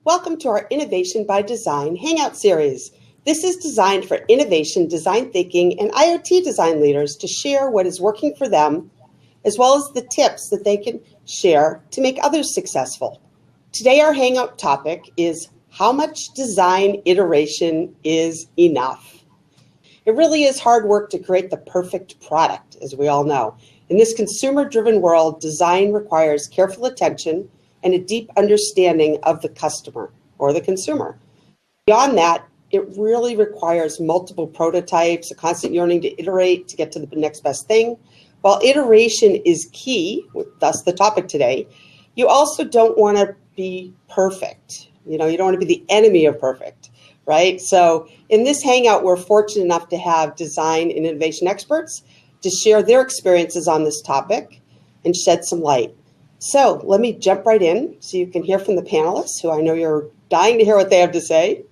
Welcome to our Innovation by Design Hangout series. This is designed for innovation, design thinking, and IoT design leaders to share what is working for them, as well as the tips that they can share to make others successful. Today, our Hangout topic is how much design iteration is enough. It really is hard work to create the perfect product, as we all know. In this consumer-driven world, design requires careful attention and a deep understanding of the customer or the consumer. Beyond that, it really requires multiple prototypes, a constant yearning to iterate to get to the next best thing. While iteration is key, thus the topic today, you also don't want to be perfect. You don't want to be the enemy of perfect, right? So in this Hangout, we're fortunate enough to have design and innovation experts to share their experiences on this topic and shed some light. So let me jump right in so you can hear from the panelists, who I know you're dying to hear what they have to say.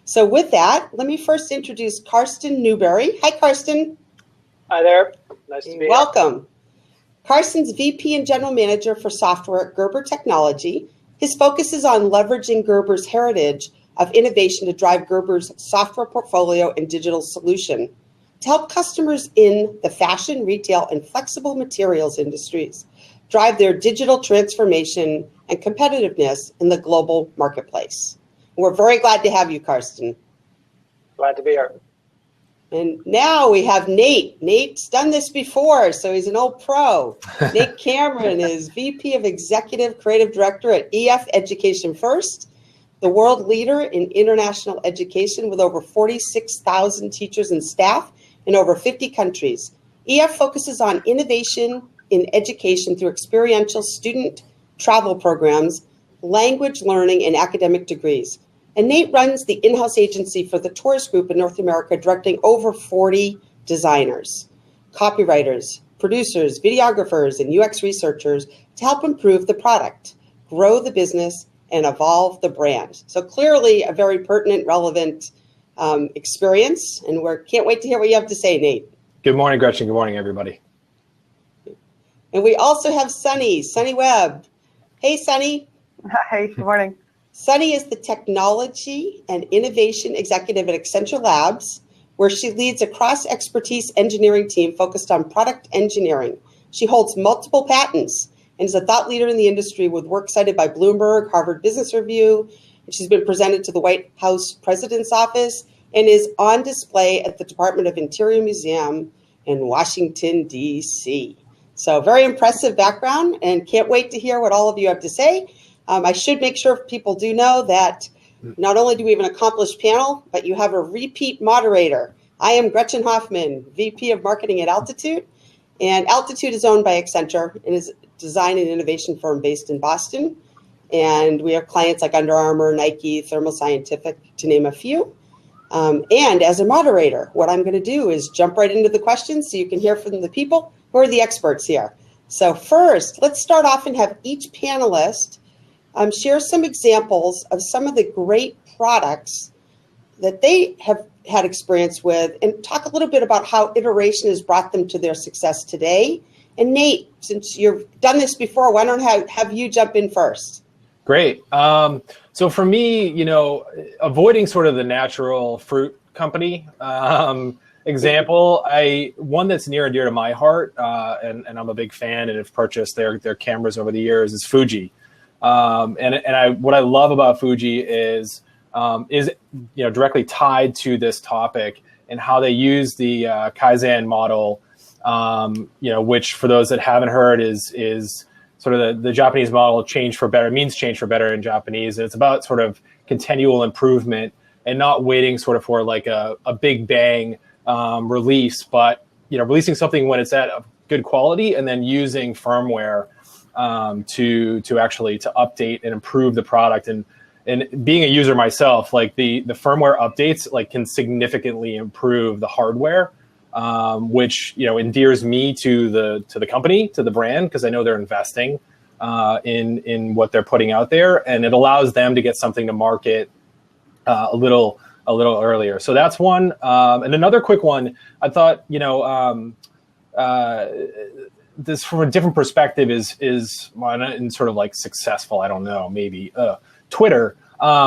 So with that, let me first introduce Karsten Newberry. Hi, Karsten. Hi there. Nice to be here. Welcome. Karsten's VP and General Manager for Software at Gerber Technology. His focus is on leveraging Gerber's heritage of innovation to drive Gerber's software portfolio and digital solution to help customers in the fashion, retail, and flexible materials industries drive their digital transformation and competitiveness in the global marketplace. We're very glad to have you, Karsten. Glad to be here. And now we have Nate. Nate's done this before, so he's an old pro. Nate Cameron is VP of Executive Creative Director at EF Education First, the world leader in international education with over 46,000 teachers and staff in over 50 countries. EF focuses on innovation in education through experiential student travel programs, language learning, and academic degrees. And Nate runs the in-house agency for the Tourist Group in North America, directing over 40 designers, copywriters, producers, videographers, and UX researchers to help improve the product, grow the business, and evolve the brand. So clearly a very pertinent, relevant experience, and we can't wait to hear what you have to say, Nate. Good morning, Gretchen. Good morning, everybody. And we also have Sunny Webb. Hey, Sunny. Hi, good morning. Sunny is the Technology and Innovation Executive at Accenture Labs, where she leads a cross-expertise engineering team focused on product engineering. She holds multiple patents and is a thought leader in the industry with work cited by Bloomberg, Harvard Business Review. And she's been presented to the White House President's Office and is on display at the Department of Interior Museum in Washington, D.C. So very impressive background, and can't wait to hear what all of you have to say. I should make sure people do know that not only do we have an accomplished panel, but you have a repeat moderator. I am Gretchen Hoffman, VP of Marketing at Altitude, and Altitude is owned by Accenture and is a design and innovation firm based in Boston. And we have clients like Under Armour, Nike, Thermo Scientific, to name a few. And as a moderator, what I'm going to do is jump right into the questions so you can hear from the people who are the experts here. So first, let's start off and have each panelist share some examples of some of the great products that they have had experience with, and talk a little bit about how iteration has brought them to their success today. And Nate, since you've done this before, why don't I have you jump in first? Great. So for me, avoiding sort of the natural fruit company example, one that's near and dear to my heart, and I'm a big fan and have purchased their cameras over the years, is Fuji. What I love about Fuji is directly tied to this topic and how they use the Kaizen model, which for those that haven't heard is sort of the Japanese model, change for better, means change for better in Japanese. And it's about sort of continual improvement and not waiting sort of for like a big bang release, but releasing something when it's at a good quality and then using firmware to actually update and improve the product. And being a user myself, like the firmware updates can significantly improve the hardware, which endears me to the company, to the brand, because I know they're investing in what they're putting out there, and it allows them to get something to market a little earlier. So that's one. And another quick one, I thought this from a different perspective is in sort of like successful, I don't know, maybe Twitter.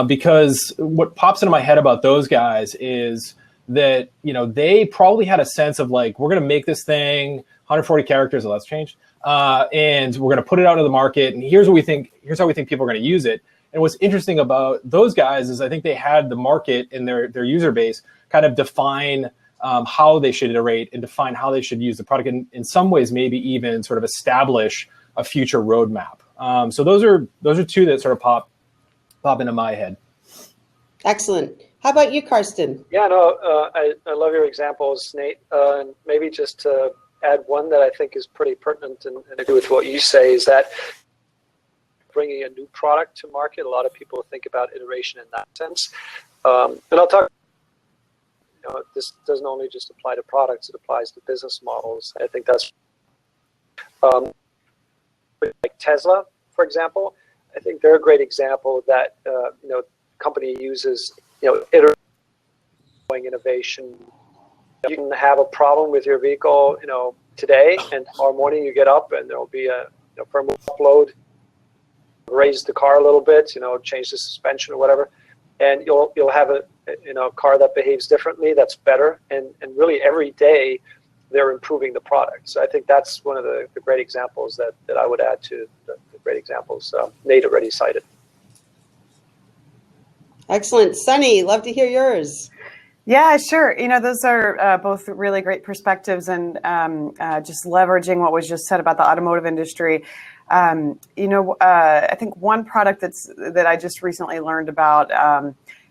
because what pops into my head about those guys is that, they probably had a sense of like, we're going to make this thing 140 characters, so that's changed. And we're going to put it out into the market. And here's how we think people are going to use it. And what's interesting about those guys is I think they had the market and their user base kind of define how they should iterate and define how they should use the product. And in some ways, maybe even sort of establish a future roadmap. So those are two that sort of pop into my head. Excellent. How about you, Karsten? Yeah, no, I love your examples, Nate. And maybe just to add one that I think is pretty pertinent and to do with what you say is that bringing a new product to market, a lot of people think about iteration in that sense. And I'll talk, this doesn't only just apply to products, it applies to business models. I think that's like Tesla, for example. I think they're a great example that, company uses, iterating innovation. You can have a problem with your vehicle, today, and tomorrow morning you get up and there'll be a firmware upload, raise the car a little bit, change the suspension or whatever, and you'll have a car that behaves differently, that's better, and really every day they're improving the product. So I think that's one of the great examples that I would add to the great examples Nate already cited. Excellent. Sunny, love to hear yours. Yeah, sure. Those are both really great perspectives, and just leveraging what was just said about the automotive industry. I think one product that I just recently learned about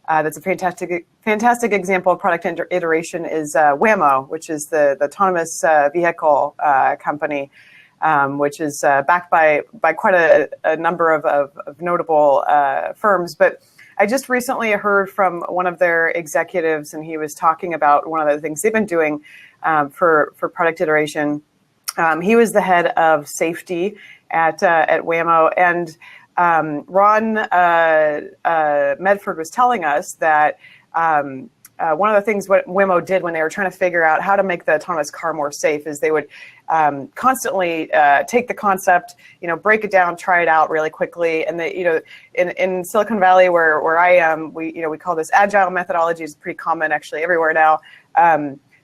that's a fantastic example of product iteration is Waymo, which is the autonomous vehicle company, which is backed by quite a number of notable firms. But I just recently heard from one of their executives, and he was talking about one of the things they've been doing for product iteration. He was the head of safety at Waymo, and Ron Medford was telling us that one of the things what Waymo did when they were trying to figure out how to make the autonomous car more safe is they would constantly take the concept, break it down, try it out really quickly. And they, in Silicon Valley where I am, we call this agile methodology. It's pretty common actually everywhere now.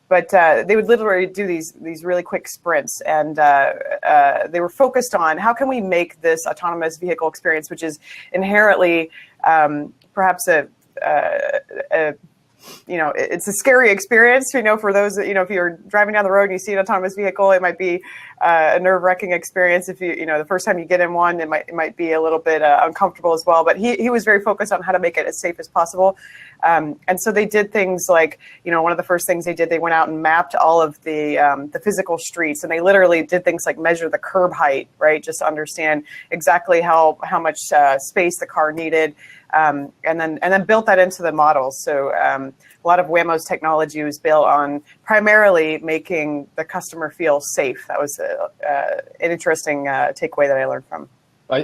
But they would literally do these really quick sprints, and they were focused on how can we make this autonomous vehicle experience, which is inherently perhaps it's a scary experience, for those that, if you're driving down the road and you see an autonomous vehicle, it might be a nerve-wracking experience. If the first time you get in one, it might be a little bit uncomfortable as well. But he was very focused on how to make it as safe as possible. And so they did things like, one of the first things they did, they went out and mapped all of the physical streets, and they literally did things like measure the curb height, right, just to understand exactly how much space the car needed. And then built that into the models. So a lot of Waymo's technology was built on primarily making the customer feel safe. That was an interesting takeaway that I learned from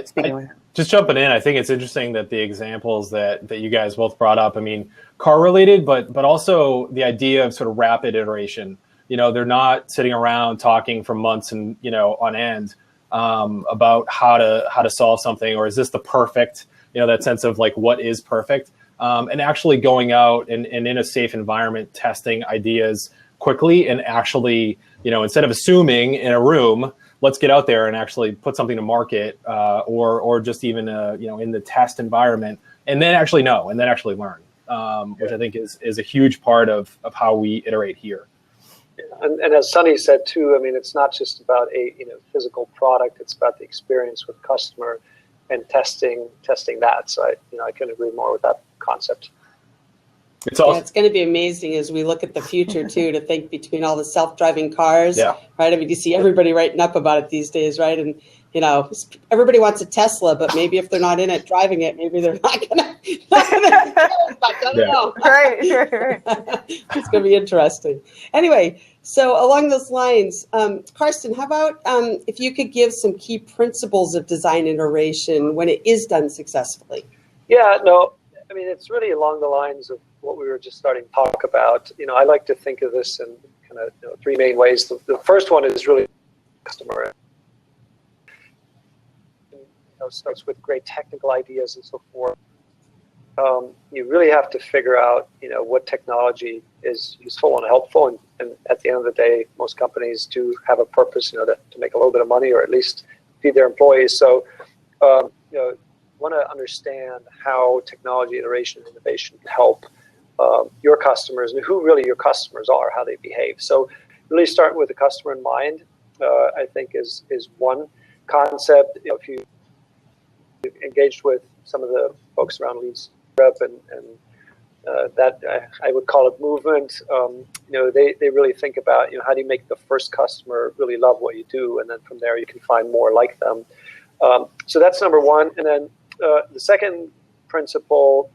speaking with him. Just jumping in, I think it's interesting that the examples that you guys both brought up, I mean, car related, but also the idea of sort of rapid iteration. They're not sitting around talking for months and on end about how to solve something, or is this the perfect, that sense of like what is perfect, and actually going out and in a safe environment, testing ideas quickly, and actually, instead of assuming in a room, let's get out there and actually put something to market, or just even in the test environment, and then actually know, and then actually learn, which I think is a huge part of how we iterate here. And as Sunny said too, I mean, it's not just about a physical product; it's about the experience with customer and testing that. So I couldn't agree more with that concept. It's going to be amazing as we look at the future too, to think between all the self-driving cars, right? I mean, you see everybody writing up about it these days, right? And everybody wants a Tesla, but maybe if they're not in it driving it, maybe they're not gonna. I don't know. Right. It's going to be interesting. Anyway, so along those lines, Karsten, how about if you could give some key principles of design iteration when it is done successfully? Yeah, no, I mean, it's really along the lines of what we were just starting to talk about. I like to think of this in kind of three main ways. The first one is really customer. Starts with great technical ideas and so forth. you really have to figure out, what technology is useful and helpful. And at the end of the day, most companies do have a purpose, to make a little bit of money or at least feed their employees. So, want to understand how technology, iteration, and innovation can help your customers and who really your customers are, how they behave. So, really start with the customer in mind. I think is one concept. If you engaged with some of the folks around Lean Startup and that I would call it movement. They really think about how do you make the first customer really love what you do, and then from there you can find more like them. So that's number one. And then the second principle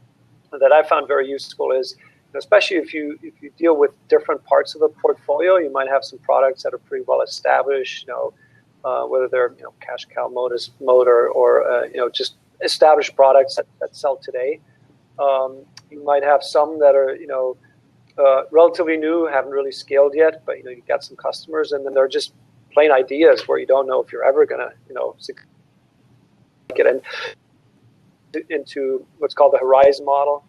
that I found very useful is, especially if you deal with different parts of the portfolio, you might have some products that are pretty well established. Whether they're cash cow motor or just established products that sell today. You might have some that are relatively new, haven't really scaled yet, but you've got some customers, and then they're just plain ideas where you don't know if you're ever going to get into what's called the horizon model.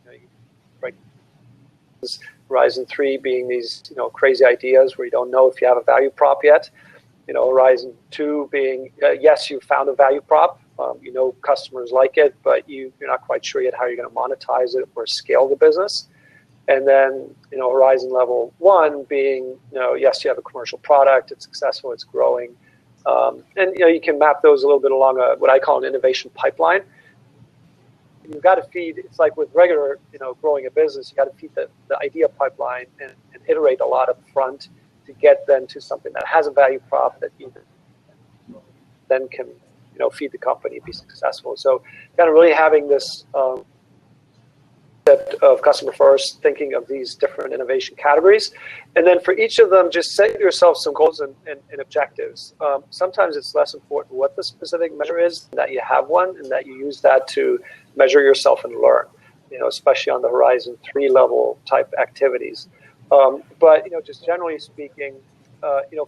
Horizon 3 being these crazy ideas where you don't know if you have a value prop yet. Horizon 2 being yes, you found a value prop. Customers like it, but you're not quite sure yet how you're going to monetize it or scale the business. And then, horizon level 1 being, yes, you have a commercial product, it's successful, it's growing. And, you can map those a little bit along what I call an innovation pipeline. You've got to feed, it's like with regular, growing a business, you got to feed the idea pipeline and iterate a lot up front to get then to something that has a value prop that you then can feed the company, be successful. So kind of really having this concept of customer first, thinking of these different innovation categories. And then for each of them, just set yourself some goals and objectives. Sometimes it's less important what the specific measure is, that you have one and that you use that to measure yourself and learn, especially on the Horizon 3 level type activities. But, just generally speaking,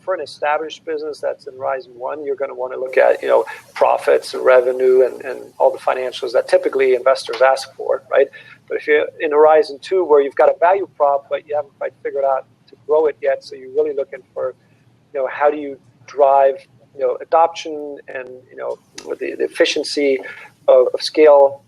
for an established business that's in Horizon 1, you're going to want to look at, profits and revenue and all the financials that typically investors ask for, right? But if you're in Horizon 2, where you've got a value prop, but you haven't quite figured out to grow it yet, so you're really looking for, how do you drive, adoption and, with the efficiency of scale.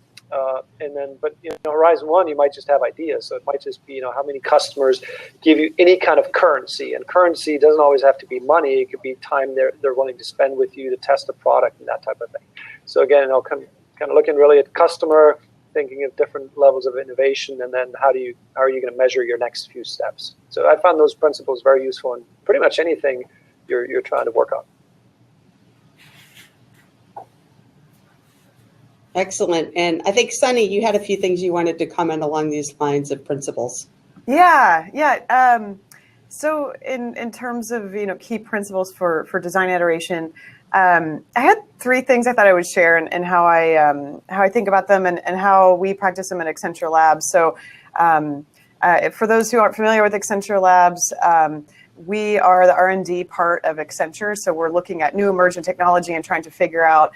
And then, but Horizon 1, you might just have ideas. So it might just be, how many customers give you any kind of currency. And currency doesn't always have to be money. It could be time they're willing to spend with you to test a product and that type of thing. So again, kind of looking really at customer, thinking of different levels of innovation, and then how are you going to measure your next few steps? So I found those principles very useful in pretty much anything you're trying to work on. Excellent. And I think, Sunny, you had a few things you wanted to comment along these lines of principles. Yeah. So in terms of key principles for design iteration, I had 3 things I thought I would share and how I think about them and how we practice them at Accenture Labs. So for those who aren't familiar with Accenture Labs, we are the R&D part of Accenture, so we're looking at new emergent technology and trying to figure out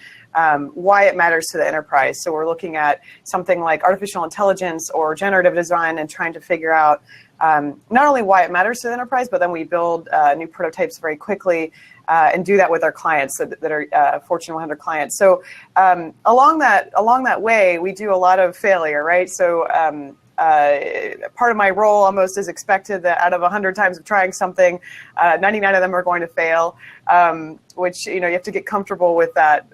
why it matters to the enterprise. So we're looking at something like artificial intelligence or generative design and trying to figure out not only why it matters to the enterprise, but then we build new prototypes very quickly and do that with our clients that are Fortune 100 clients. So along that way, we do a lot of failure, right? So part of my role almost is expected that out of 100 times of trying something, 99 of them are going to fail, which you have to get comfortable with that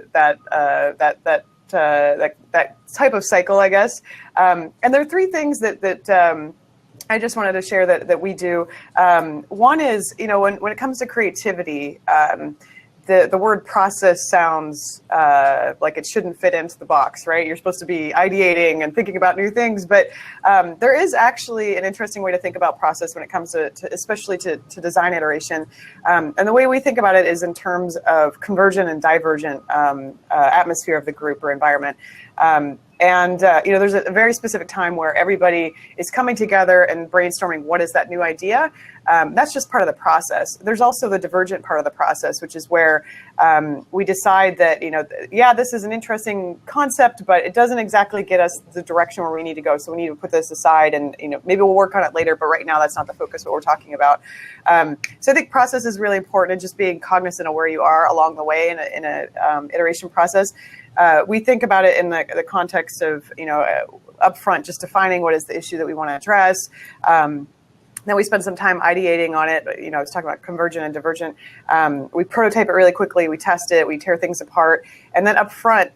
type of cycle, I guess. And there are 3 things that I just wanted to share that we do. One is, when it comes to creativity, the word process sounds like it shouldn't fit into the box, right? You're supposed to be ideating and thinking about new things, but there is actually an interesting way to think about process when it comes to especially to design iteration. And the way we think about it is in terms of convergent and divergent atmosphere of the group or environment. And there's a very specific time where everybody is coming together and brainstorming what is that new idea. That's just part of the process. There's also the divergent part of the process, which is where we decide that, this is an interesting concept, but it doesn't exactly get us the direction where we need to go. So we need to put this aside and, maybe we'll work on it later, but right now that's not the focus of what we're talking about. So I think process is really important, and just being cognizant of where you are along the way in a iteration process. We think about it in the context of, upfront, just defining what is the issue that we want to address. Then we spend some time ideating on it. I was talking about convergent and divergent. We prototype it really quickly. We test it. We tear things apart. And then up front,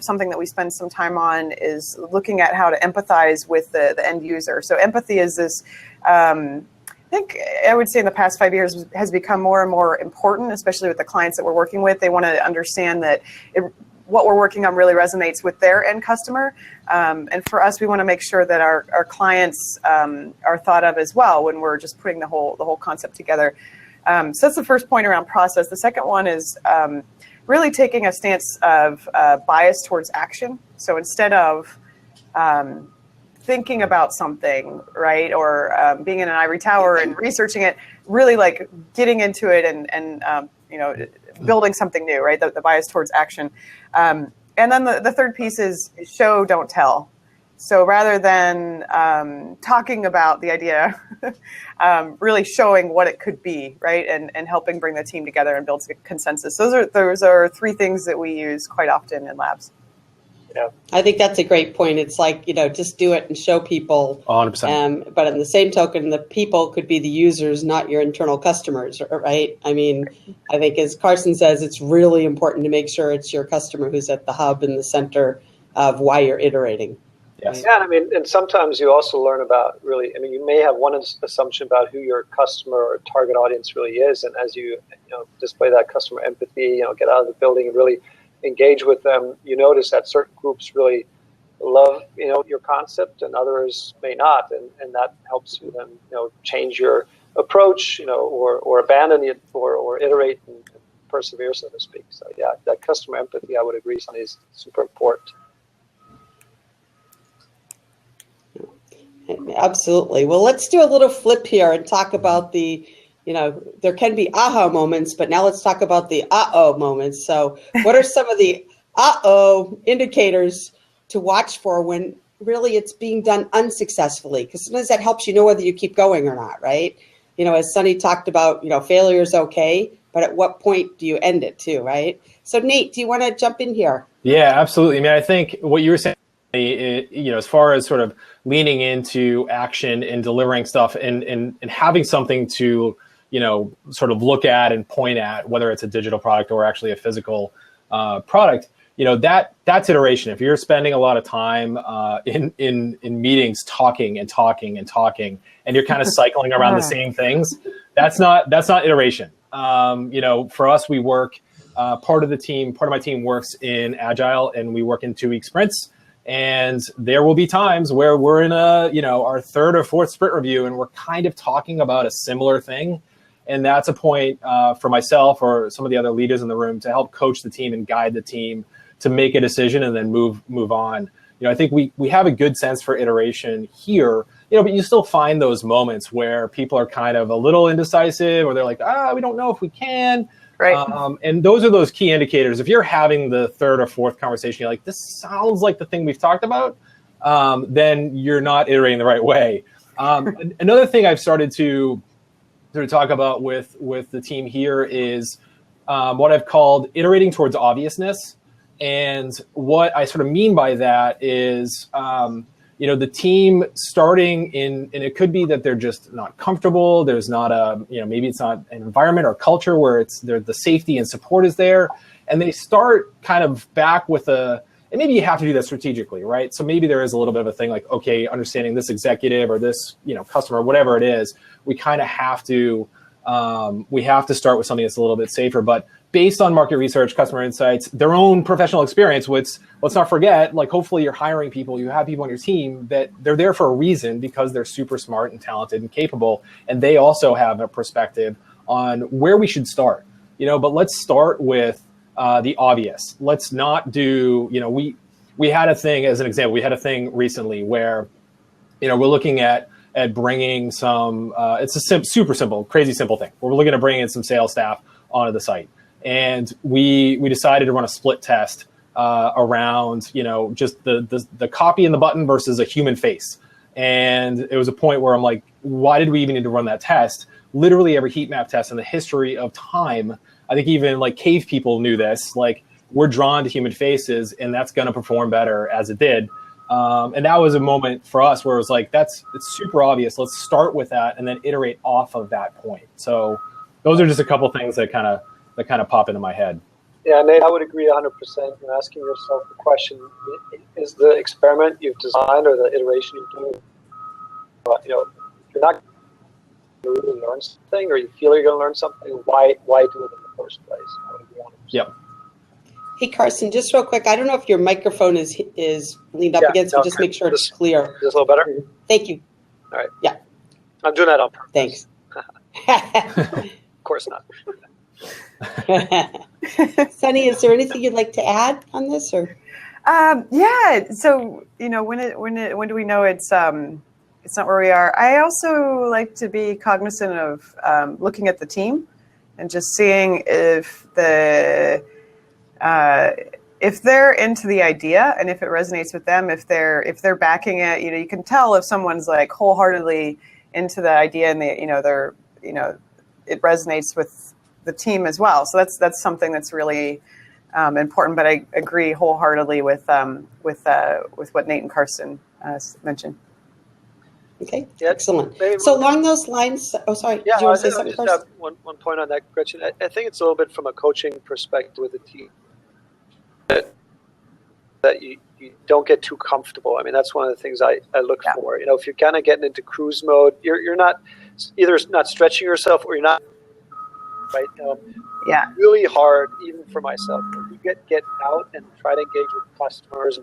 something that we spend some time on is looking at how to empathize with the end user. So empathy is this, I think I would say in the past 5 years has become more and more important, especially with the clients that we're working with. They want to understand that what we're working on really resonates with their end customer. And for us, we want to make sure that our clients are thought of as well when we're just putting the whole concept together. So that's the first point around process. The second one is really taking a stance of bias towards action. So instead of thinking about something, right, or being in an ivory tower and researching it, really like getting into it and building something new, right? The bias towards action. And then the third piece is show, don't tell. So rather than talking about the idea, really showing what it could be, right? And helping bring the team together and build consensus. Those are three things that we use quite often in labs. Yeah, I think that's a great point. It's like, just do it and show people. 100%. But in the same token, the people could be the users, not your internal customers, right? I mean, I think as Karsten says, it's really important to make sure it's your customer who's at the hub and the center of why you're iterating. Yes. Yeah, and sometimes you also learn about you may have one assumption about who your customer or target audience really is, and as you display that customer empathy, get out of the building and really engage with them, you notice that certain groups really love your concept and others may not, and that helps you then change your approach, or abandon it or iterate and persevere, so to speak. So yeah, that customer empathy, I would agree, Sonny, is super important. Absolutely. Well, let's do a little flip here and talk about the there can be aha moments, but now let's talk about the uh-oh moments. So what are some of the uh-oh indicators to watch for when really it's being done unsuccessfully? Because sometimes that helps you know whether you keep going or not, right? As Sonny talked about, failure is okay, but at what point do you end it too, right? So Nate, do you want to jump in here? Yeah, absolutely. I mean, I think what you were saying, as far as sort of leaning into action and delivering stuff and having something to sort of look at and point at, whether it's a digital product or actually a physical product, that's iteration. If you're spending a lot of time in meetings talking, and you're kind of cycling around the same things, that's not iteration. For us, we work, part of my team works in Agile, and we work in 2-week sprints. And there will be times where we're in our third or fourth sprint review, and we're kind of talking about a similar thing. And that's a point for myself or some of the other leaders in the room to help coach the team and guide the team to make a decision and then move on. I think we have a good sense for iteration here, but you still find those moments where people are kind of a little indecisive, or they're like, we don't know if we can. Right. And those are those key indicators. If you're having the third or fourth conversation, you're like, this sounds like the thing we've talked about, then you're not iterating the right way. Another thing I've started to sort of talk about with the team here is what I've called iterating towards obviousness. And what I sort of mean by that is, the team starting and it could be that they're just not comfortable. There's not maybe it's not an environment or culture where the safety and support is there. And they start kind of back with and maybe you have to do that strategically, right? So maybe there is a little bit of a thing like, okay, understanding this executive or this, customer, whatever it is, we kind of have to start with something that's a little bit safer. But based on market research, customer insights, their own professional experience, which let's not forget, like hopefully you're hiring people, you have people on your team that they're there for a reason because they're super smart and talented and capable. And they also have a perspective on where we should start, but let's start with the obvious. Let's not do, we had a thing, as an example, we had a thing recently where, we're looking at bringing some, it's a super simple, crazy simple thing. We're looking to bring in some sales staff onto the site. And we decided to run a split test around, just the copy and the button versus a human face. And it was a point where I'm like, why did we even need to run that test? Literally every heat map test in the history of time, I think even like cave people knew this, like we're drawn to human faces and that's going to perform better as it did. And that was a moment for us where it was like, it's super obvious. Let's start with that and then iterate off of that point. So those are just a couple things that kind of pop into my head. Yeah, Nate, I would agree 100%. You're asking yourself the question, is the experiment you've designed or the iteration you're doing, if you're not going to really learn something or you feel you're going to learn something, why do it in the first place? I would agree 100%. Yep. Hey, Karsten, just real quick, I don't know if your microphone is leaned up against, so just make sure it's clear. Is this a little better? Thank you. All right. Yeah. I'm doing that on purpose. Thanks. Of course not. Sunny, is there anything you'd like to add on this, or? Yeah. So when do we know it's not where we are? I also like to be cognizant of looking at the team and just seeing if they're into the idea and if it resonates with them, if they're backing it. You can tell if someone's like wholeheartedly into the idea and it resonates with the team as well. So that's something that's really important. But I agree wholeheartedly with what Nate and Karsten mentioned. Okay, yeah, excellent. So along those lines, sorry, yeah, did you want to say something just first? have one point on that, Gretchen. I think it's a little bit from a coaching perspective with the team that you don't get too comfortable. I mean, that's one of the things I look for. If you're kind of getting into cruise mode, you're not either not stretching yourself or you're not. Right. Really hard, even for myself. When you get out and try to engage with customers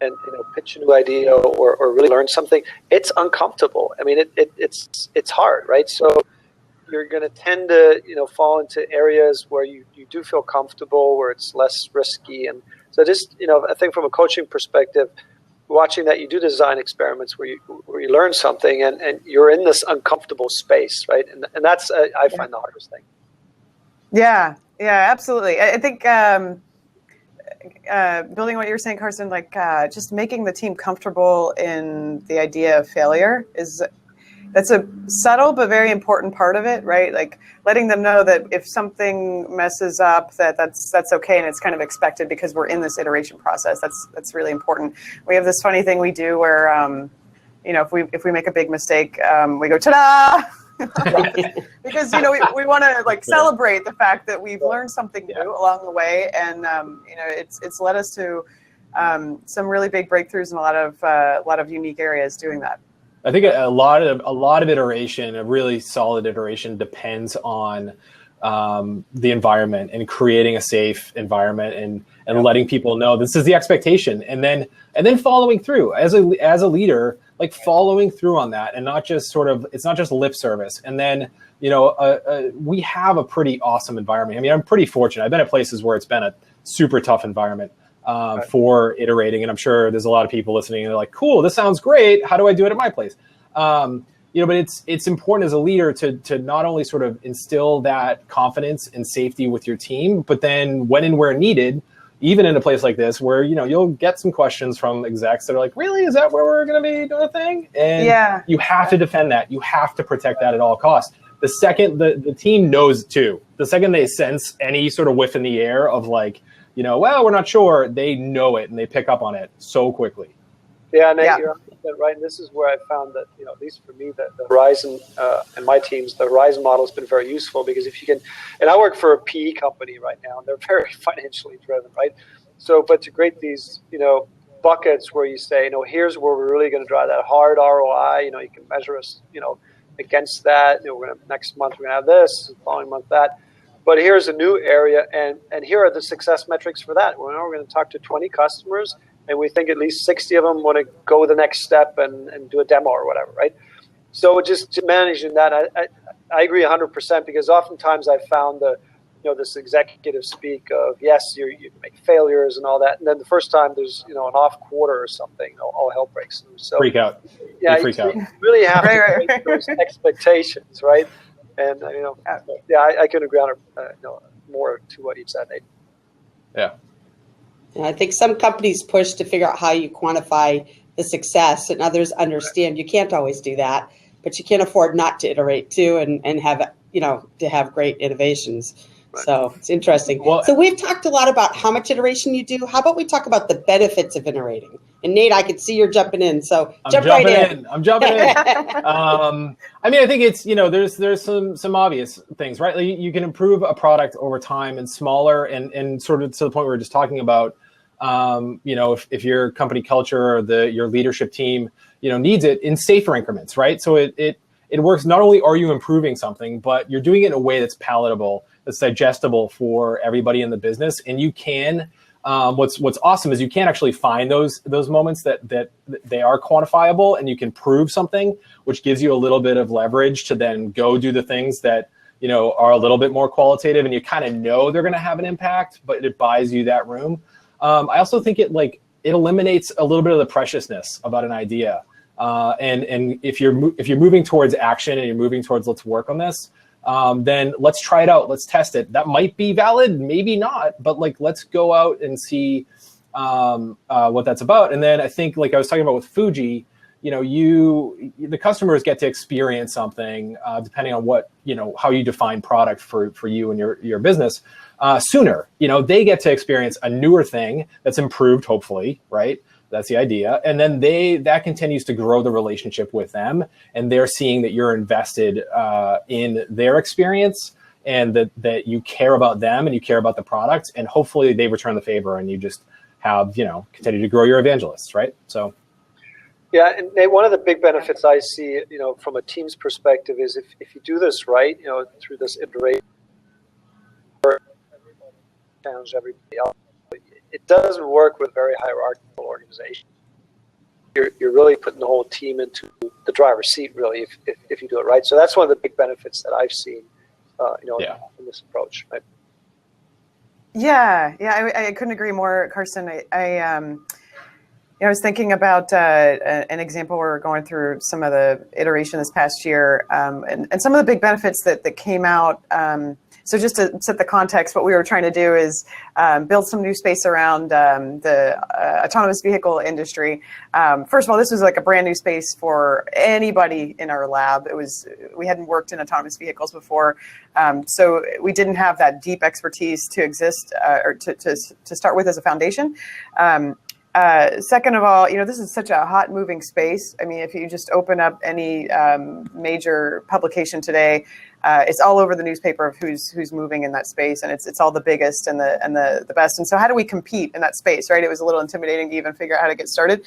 and pitch a new idea or really learn something, it's uncomfortable. I mean, it's hard, right? So you're going to tend to fall into areas where you do feel comfortable, where it's less risky, and so just I think from a coaching perspective, watching that you do design experiments where you learn something and you're in this uncomfortable space, right? And that's I find the hardest thing. Yeah, absolutely. I think building on what you were saying, Karsten, like just making the team comfortable in the idea of failure that's a subtle but very important part of it, right? Like letting them know that if something messes up, that's okay and it's kind of expected because we're in this iteration process. That's really important. We have this funny thing we do where if we make a big mistake, we go ta-da. Because we want to like celebrate the fact that we've learned something new along the way, and it's led us to some really big breakthroughs in a lot of unique areas doing that. I think a lot of iteration, a really solid iteration, depends on the environment and creating a safe environment and letting people know this is the expectation, and then following through as a leader, like following through on that, and not just it's not just lip service. And then we have a pretty awesome environment. I mean, I'm pretty fortunate. I've been at places where it's been a super tough environment for iterating, and I'm sure there's a lot of people listening and they're like, cool, this sounds great. How do I do it at my place? But it's important as a leader to not only sort of instill that confidence and safety with your team, but then when and where needed, even in a place like this where, you'll get some questions from execs that are like, really, is that where we're going to be doing a thing? And you have to defend that. You have to protect that at all costs. The second the team knows too, the second they sense any sort of whiff in the air of like, well, we're not sure, they know it and they pick up on it so quickly. Yeah, Nate, you're 100% right. And this is where I found that, at least for me, that the Horizon and my teams, the Horizon model has been very useful because if you can, and I work for a PE company right now, and they're very financially driven, right? So, but to create these, buckets where you say, here's where we're really going to drive that hard ROI, you can measure us, against that. We're going to, next month, we're going to have this, the following month, that. But here's a new area, and here are the success metrics for that. We're going to talk to 20 customers, and we think at least 60 of them want to go the next step and do a demo or whatever, right? So just managing that, I agree 100% because oftentimes I've found this executive speak of, yes, you make failures and all that, and then the first time there's an off quarter or something, all hell breaks loose. So freak out. yeah, Freak out. you really have to Right. make those expectations, right? And I couldn't agree on more to what you said, Nate. Yeah. And I think some companies push to figure out how you quantify the success, and others understand you can't always do that, but you can't afford not to iterate too, and have to have great innovations. Right. So it's interesting. Well, So we've talked a lot about how much iteration you do. How about we talk about the benefits of iterating? And Nate, I can see you're jumping in, so jump right in. I'm jumping in. I mean, I think it's there's some obvious things, right? Like you can improve a product over time and smaller and sort of to the point we were just talking about. If your company culture or your leadership team needs it in safer increments, right? So it works. Not only are you improving something, but you're doing it in a way that's palatable, that's digestible for everybody in the business. And you can, what's awesome is you can actually find those moments that they are quantifiable, and you can prove something, which gives you a little bit of leverage to then go do the things that are a little bit more qualitative, and you kind of know they're going to have an impact, but it buys you that room. I also think it eliminates a little bit of the preciousness about an idea. And if you're moving towards action and you're moving towards let's work on this, then let's try it out. Let's test it. That might be valid, maybe not, but let's go out and see what that's about. And then I think I was talking about with Fuji, the customers get to experience something depending on what how you define product for you and your business sooner. They get to experience a newer thing that's improved, hopefully, right? That's the idea. And then that continues to grow the relationship with them, and they're seeing that you're invested in their experience, and that you care about them and you care about the product, and hopefully they return the favor and you just have, continue to grow your evangelists, right? So. Yeah, and Nate, one of the big benefits I see, from a team's perspective is if you do this right, through this iteration, challenge everybody else. It doesn't work with very hierarchical organizations. You're really putting the whole team into the driver's seat, really, if you do it right. So that's one of the big benefits that I've seen, in this approach. Right? Yeah, I couldn't agree more, Karsten. I was thinking about an example where we're going through some of the iteration this past year, and some of the big benefits that came out. So just to set the context, what we were trying to do is build some new space around the autonomous vehicle industry. First of all, this was a brand new space for anybody in our lab. We hadn't worked in autonomous vehicles before, so we didn't have that deep expertise to exist or to start with as a foundation. Second of all, this is such a hot moving space. I mean, if you just open up any major publication today, it's all over the newspaper of who's moving in that space, and it's all the biggest and the best. And so how do we compete in that space, right? It was a little intimidating to even figure out how to get started.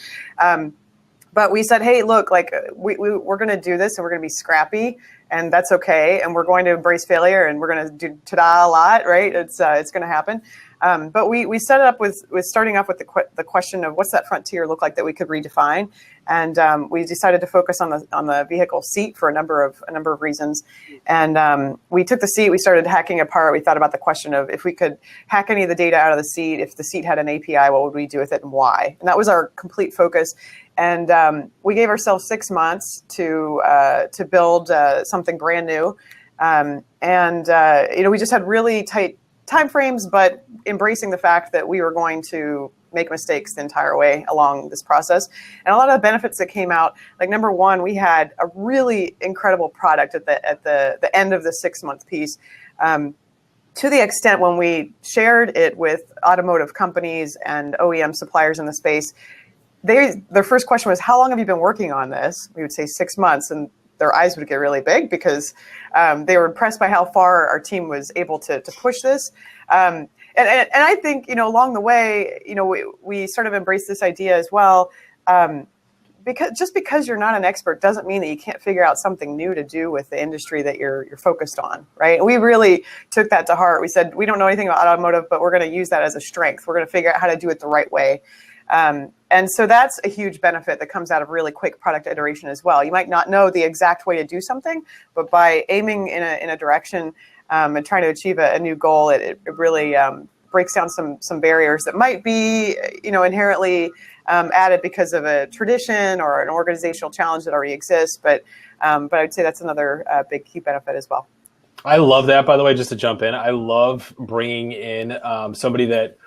But we said, hey, look, we're going to do this, and we're going to be scrappy, and that's okay. And we're going to embrace failure, and we're going to do ta-da a lot, right? It's going to happen. But we set it up with starting off with the question of what's that frontier look like that we could redefine, and we decided to focus on the vehicle seat for a number of reasons. And we took the seat, we started hacking apart. We thought about the question of if we could hack any of the data out of the seat, if the seat had an API, what would we do with it and why? And that was our complete focus. And we gave ourselves 6 months to build something brand new. We just had really tight timeframes, but embracing the fact that we were going to make mistakes the entire way along this process. And a lot of the benefits that came out, number one, we had a really incredible product at the end of the 6 month piece. To the extent when we shared it with automotive companies and OEM suppliers in the space, their first question was, how long have you been working on this? We would say 6 months, and their eyes would get really big because they were impressed by how far our team was able to push this. And I think, along the way, we sort of embraced this idea as well. Because you're not an expert doesn't mean that you can't figure out something new to do with the industry that you're focused on, right? We really took that to heart. We said, we don't know anything about automotive, but we're going to use that as a strength. We're going to figure out how to do it the right way. And so that's a huge benefit that comes out of really quick product iteration as well. You might not know the exact way to do something, but by aiming in a direction, and trying to achieve a new goal, it really breaks down some barriers that might be, inherently added because of a tradition or an organizational challenge that already exists. But I'd say that's another big key benefit as well. I love that, by the way, just to jump in. I love bringing in somebody that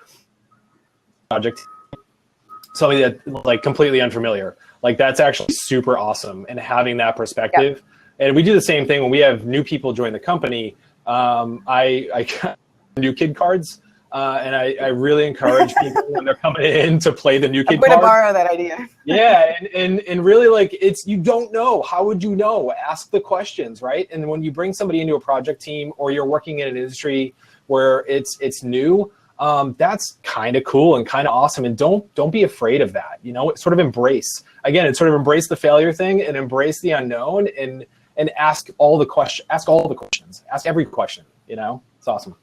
like completely unfamiliar. Like that's actually super awesome, and having that perspective. Yeah. And we do the same thing when we have new people join the company. I got new kid cards. And I really encourage people when they're coming in to play the new kid card. I'm going to borrow that idea. Yeah, and really, like, you don't know. How would you know? Ask the questions, right? And when you bring somebody into a project team, or you're working in an industry where it's new, that's kind of cool and kind of awesome. And don't be afraid of that. Sort of embrace the failure thing and embrace the unknown and ask all the questions. Ask every question. It's awesome.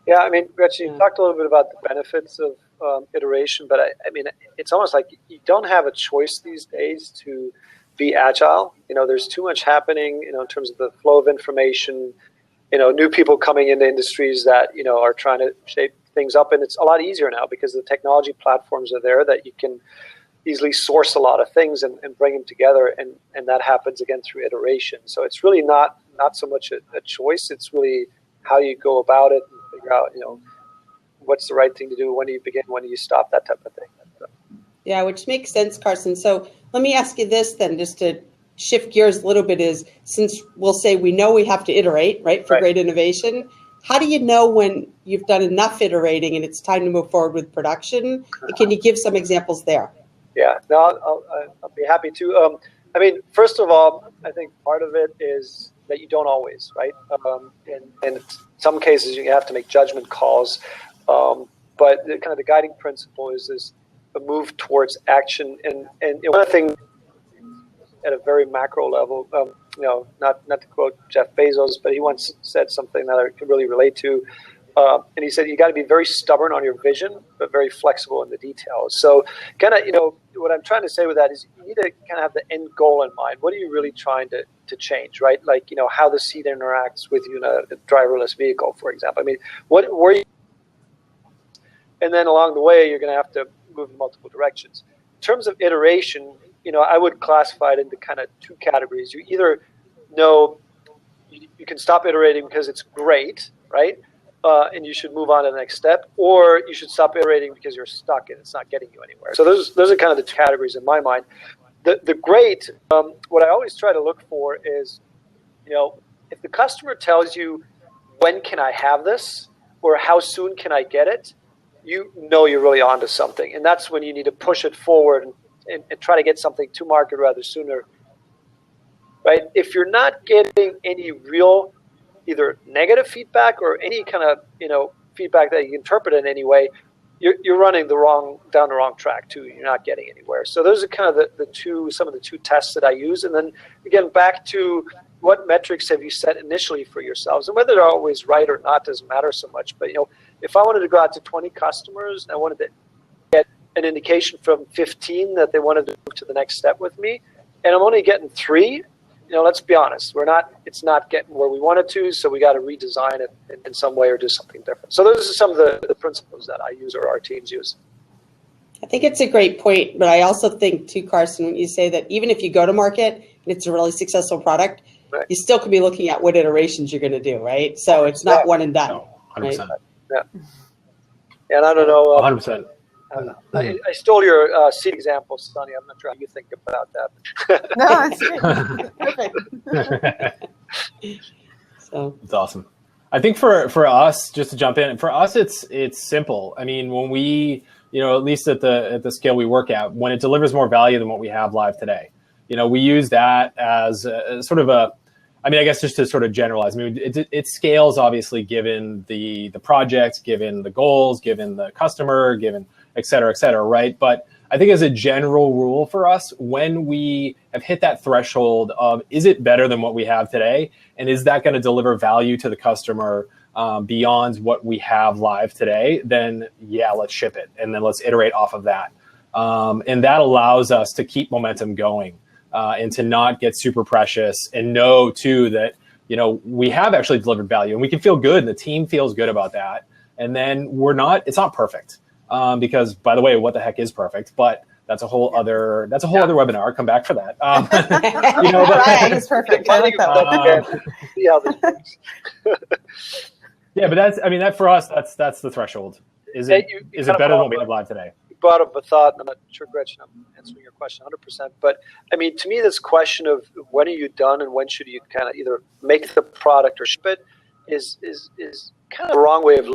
Yeah, I mean, Gretchen, you talked a little bit about the benefits of iteration, but I mean, it's almost like you don't have a choice these days to be agile. There's too much happening, in terms of the flow of information, new people coming into industries that, are trying to shape things up. And it's a lot easier now because the technology platforms are there that you can easily source a lot of things and bring them together. And that happens, again, through iteration. So it's really not so much a choice. It's really how you go about it. Figure out, what's the right thing to do, when do you begin, when do you stop, that type of thing. Yeah, which makes sense, Karsten. So let me ask you this then, just to shift gears a little bit, is since we'll say we know we have to iterate, right, for great innovation, how do you know when you've done enough iterating and it's time to move forward with production? Can you give some examples there? Yeah, no, I'll be happy to. I mean, first of all, I think part of it is that you don't always, right? In some cases, you have to make judgment calls. But the guiding principle is a move towards action. And one thing at a very macro level, not to quote Jeff Bezos, but he once said something that I can really relate to. And he said, you got to be very stubborn on your vision, but very flexible in the details. So what I'm trying to say with that is you need to kind of have the end goal in mind. What are you really trying to change, right? Like, how the seat interacts with you in a driverless vehicle, for example. I mean, and then along the way, you're going to have to move in multiple directions. In terms of iteration, I would classify it into kind of two categories. You either know you can stop iterating because it's great, right? And you should move on to the next step, or you should stop iterating because you're stuck and it's not getting you anywhere. So those are kind of the two categories in my mind. The great, what I always try to look for is, if the customer tells you, when can I have this, or how soon can I get it, you're really onto something. And that's when you need to push it forward and try to get something to market rather sooner, right? If you're not getting any real either negative feedback or any kind of, feedback that you can interpret in any way, you're running down the wrong track too. You're not getting anywhere. So those are kind of some of the two tests that I use. And then again, back to what metrics have you set initially for yourselves, and whether they're always right or not doesn't matter so much. But if I wanted to go out to 20 customers and I wanted to get an indication from 15 that they wanted to move to the next step with me, and I'm only getting 3, let's be honest, it's not getting where we wanted to, so we got to redesign it in some way or do something different. So those are some of the principles that I use or our teams use. I think it's a great point, but I also think too, Karsten, when you say that even if you go to market and it's a really successful product, right, you still can be looking at what iterations you're going to do, right? So it's not one and done. No, 100%. Right? Yeah. And I don't know. 100%. I stole your seat example, Sonny. I'm not sure how you think about that. No, that's great. Perfect. So it's awesome. I think for us, just to jump in, for us, it's simple. I mean, when we, at least at the scale we work at, when it delivers more value than what we have live today, we use that as a, sort of a, I mean, I guess just to sort of generalize, I mean, it scales obviously given the project, given the goals, given the customer, given et cetera, right? But I think as a general rule for us, when we have hit that threshold of, is it better than what we have today? And is that going to deliver value to the customer beyond what we have live today? Then yeah, let's ship it. And then let's iterate off of that. And that allows us to keep momentum going and to not get super precious, and know too that we have actually delivered value and we can feel good and the team feels good about that. And then it's not perfect because, by the way, what the heck is perfect? But that's a whole other webinar. Come back for that. Right, it's perfect. I like that one. See how this works. Yeah, but that for us, that's the threshold. Is it better than what we have live today? You brought up a thought, and I'm not sure, Gretchen, I'm answering your question 100%. But I mean, to me, this question of when are you done and when should you kind of either make the product or ship it is kind of the wrong way of.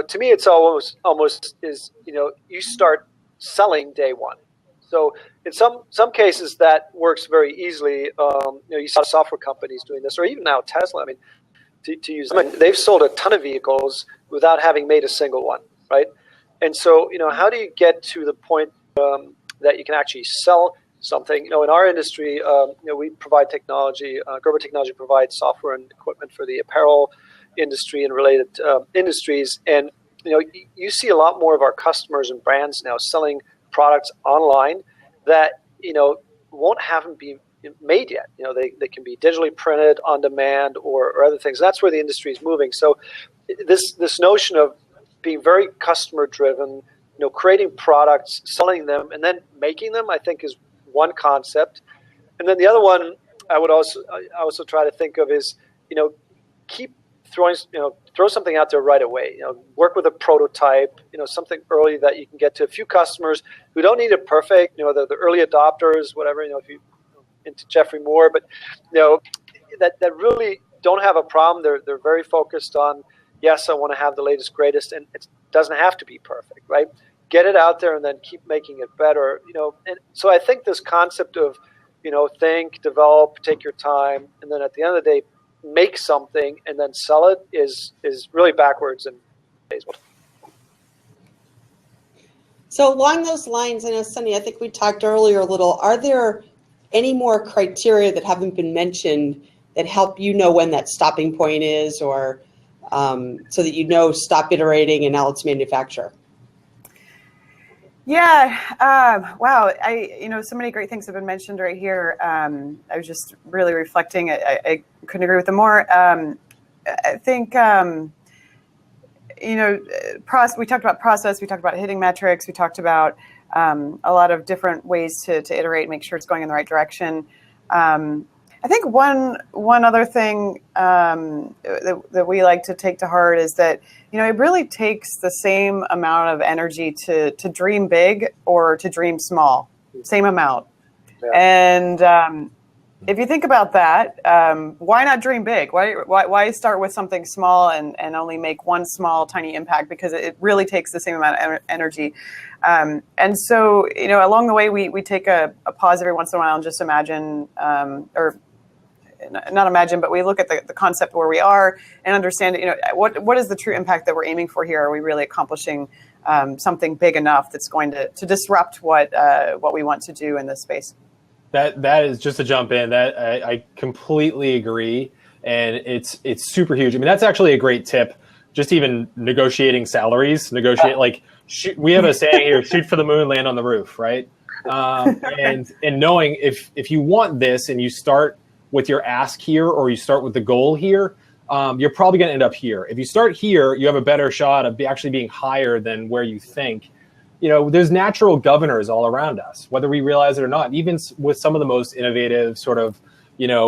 To me, it's almost is, you start selling day one. So in some cases that works very easily. You saw software companies doing this, or even now Tesla. I mean, to use, they've sold a ton of vehicles without having made a single one, right? And so, how do you get to the point that you can actually sell something? In our industry, we provide technology. Gerber Technology provides software and equipment for the apparel industry and related industries. And, you see a lot more of our customers and brands now selling products online that, won't haven't been made yet. They can be digitally printed on demand or other things. That's where the industry is moving. So this notion of being very customer driven, creating products, selling them, and then making them, I think is one concept. And then the other one I also try to think of is, keep throw something out there right away. Work with a prototype, something early that you can get to a few customers who don't need it perfect. The early adopters, whatever. If you into Jeffrey Moore, but that really don't have a problem. They're very focused on, yes, I want to have the latest, greatest, and it doesn't have to be perfect, right? Get it out there and then keep making it better. And so I think this concept of, think, develop, take your time, and then at the end of the day, make something and then sell it is really backwards in today's world. So along those lines, I know, Sunny, I think we talked earlier a little, are there any more criteria that haven't been mentioned that help when that stopping point is, or so that stop iterating and now let's manufacture? Yeah. Wow. So many great things have been mentioned right here. I was just really reflecting. I couldn't agree with them more. I think, we talked about process. We talked about hitting metrics. We talked about a lot of different ways to iterate and make sure it's going in the right direction. I think one other thing that we like to take to heart is that, it really takes the same amount of energy to dream big or to dream small, same amount. Yeah. And if you think about that, why not dream big? Why start with something small and only make one small, tiny impact? Because it really takes the same amount of energy. And so, along the way, we take a pause every once in a while and just imagine, or not imagine, but we look at the concept where we are and understand, what is the true impact that we're aiming for here? Are we really accomplishing something big enough that's going to disrupt what we want to do in this space? That is, just to jump in, that I completely agree, and it's super huge. I mean, that's actually a great tip. Just even negotiating salaries, we have a saying here: shoot for the moon, land on the roof, right? And knowing if you want this and you start with your ask here, or you start with the goal here, you're probably going to end up here. If you start here, you have a better shot of actually being higher than where you think. There's natural governors all around us, whether we realize it or not. Even with some of the most innovative, sort of,